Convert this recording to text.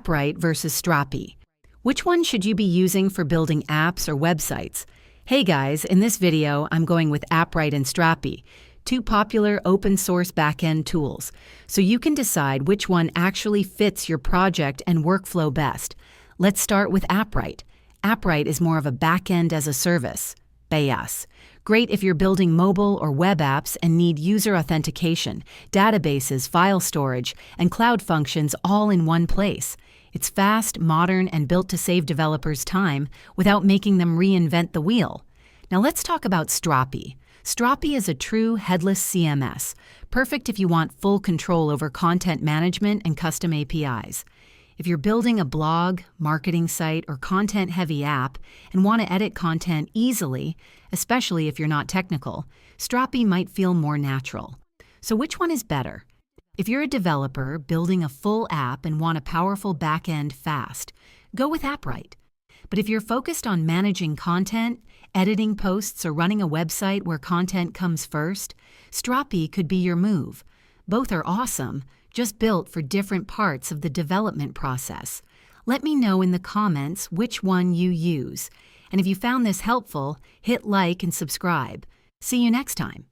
Appwrite versus Strapi. Which one should you be using for building apps or websites? Hey guys, in this video, I'm going with Appwrite and Strapi, two popular open-source backend tools, so you can decide which one actually fits your project and workflow best. Let's start with Appwrite. Appwrite is more of a backend as a service. BaaS. Great if you're building mobile or web apps and need user authentication, databases, file storage, and cloud functions all in one place. It's fast, modern, and built to save developers time without making them reinvent the wheel. Now let's talk about Strapi. Strapi is a true headless CMS, perfect if you want full control over content management and custom APIs. If you're building a blog, marketing site, or content-heavy app and want to edit content easily, especially if you're not technical, Strapi might feel more natural. So which one is better? If you're a developer building a full app and want a powerful backend fast, go with Appwrite. But if you're focused on managing content, editing posts, or running a website where content comes first, Strapi could be your move. Both are awesome, just built for different parts of the development process. Let me know in the comments which one you use. And if you found this helpful, hit like and subscribe. See you next time.